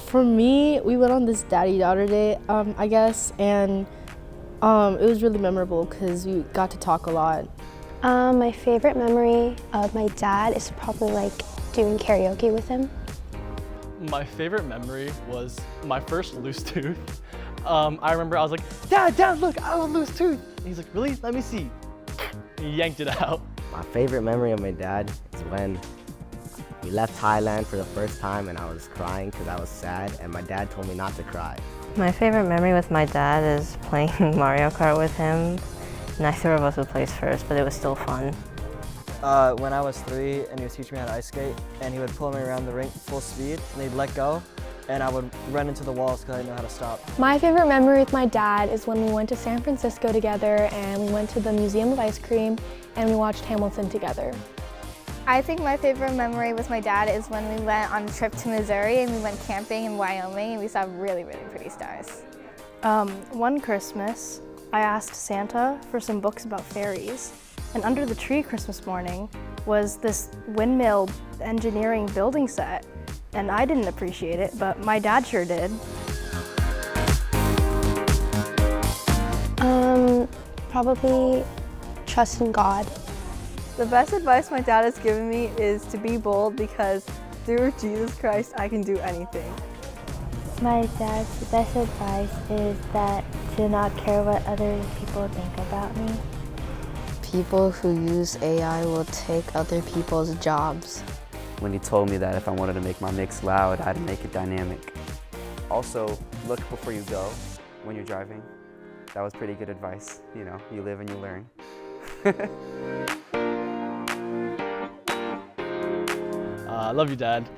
For me, we went on this daddy-daughter date, I guess, and it was really memorable because we got to talk a lot. My favorite memory of my dad is probably like doing karaoke with him. My favorite memory was my first loose tooth. I remember I was like, Dad, look, I have a loose tooth. And he's like, really? Let me see. And he yanked it out. My favorite memory of my dad is when we left Thailand for the first time and I was crying because I was sad, and my dad told me not to cry. My favorite memory with my dad is playing Mario Kart with him. Neither of us would place first, but it was still fun. When I was 3 and he was teaching me how to ice skate, and he would pull me around the rink full speed, and he'd let go, and I would run into the walls because I didn't know how to stop. My favorite memory with my dad is when we went to San Francisco together and we went to the Museum of Ice Cream and we watched Hamilton together. I think my favorite memory with my dad is when we went on a trip to Missouri and we went camping in Wyoming and we saw really, really pretty stars. One Christmas, I asked Santa for some books about fairies, and under the tree Christmas morning was this windmill engineering building set, and I didn't appreciate it, but my dad sure did. Probably trust in God. The best advice my dad has given me is to be bold, because through Jesus Christ I can do anything. My dad's best advice is that to not care what other people think about me. People who use AI will take other people's jobs. When he told me that if I wanted to make my mix loud, I had to make it dynamic. Also, look before you go when you're driving. That was pretty good advice. You know, you live and you learn. I love you, Dad.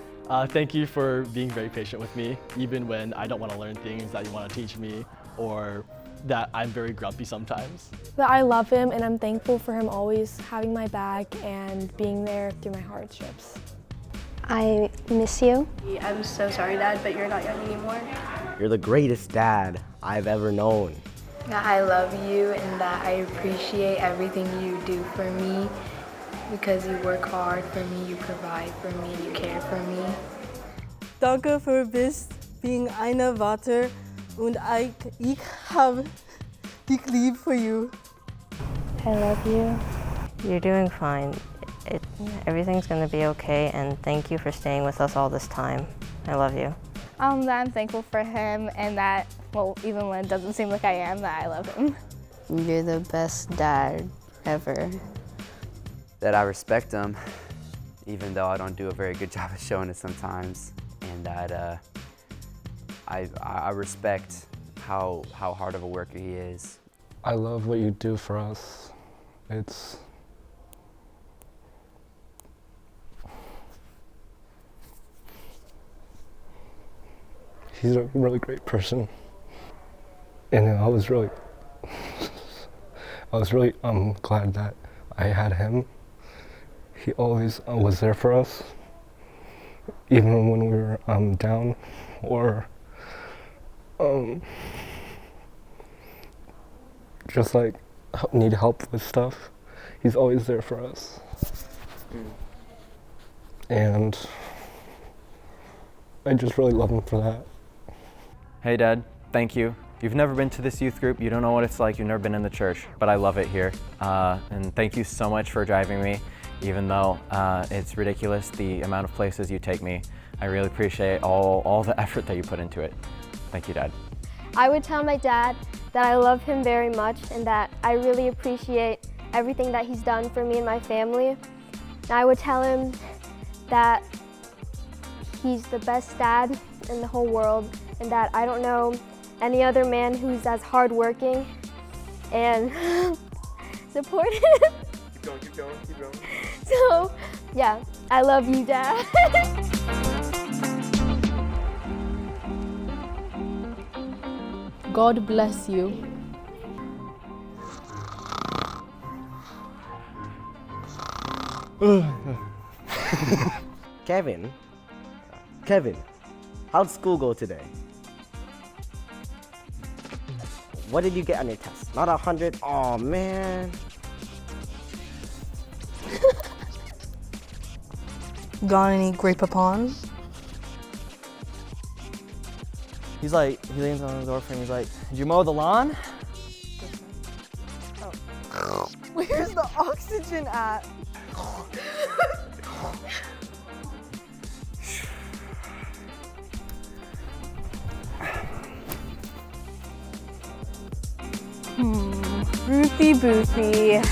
Thank you for being very patient with me, even when I don't want to learn things that you want to teach me, or that I'm very grumpy sometimes. But I love him and I'm thankful for him always having my back and being there through my hardships. I miss you. I'm so sorry, Dad, but you're not young anymore. You're the greatest dad I've ever known. I love you and that I appreciate everything you do for me, because you work hard for me, you provide for me, you care for me. Danke für bist being eine Vater und ich habe dich lieb for you. I love you. You're doing fine. Everything's going to be okay, and thank you for staying with us all this time. I love you. That I'm thankful for him, and that, well, even when it doesn't seem like I am, that I love him. You're the best dad ever. That I respect him, even though I don't do a very good job of showing it sometimes. And that I respect how hard of a worker he is. I love what you do for us. He's a really great person, and I was really glad that I had him. He always was there for us, even when we were down or just like need help with stuff. He's always there for us. And I just really love him for that. Hey Dad, thank you. You've never been to this youth group, you don't know what it's like, you've never been in the church, but I love it here. And thank you so much for driving me, even though it's ridiculous the amount of places you take me. I really appreciate all the effort that you put into it. Thank you, Dad. I would tell my dad that I love him very much and that I really appreciate everything that he's done for me and my family. And I would tell him that he's the best dad in the whole world, and that I don't know any other man who's as hardworking and supportive. Keep going. So, yeah, I love you, Dad. God bless you. Kevin, how'd school go today? What did you get on your test? Not 100? Oh man. Got any Grey Poupon? He leans on the door frame. He's like, "Did you mow the lawn?" Oh. Where's the oxygen at? Ruthie Boothie.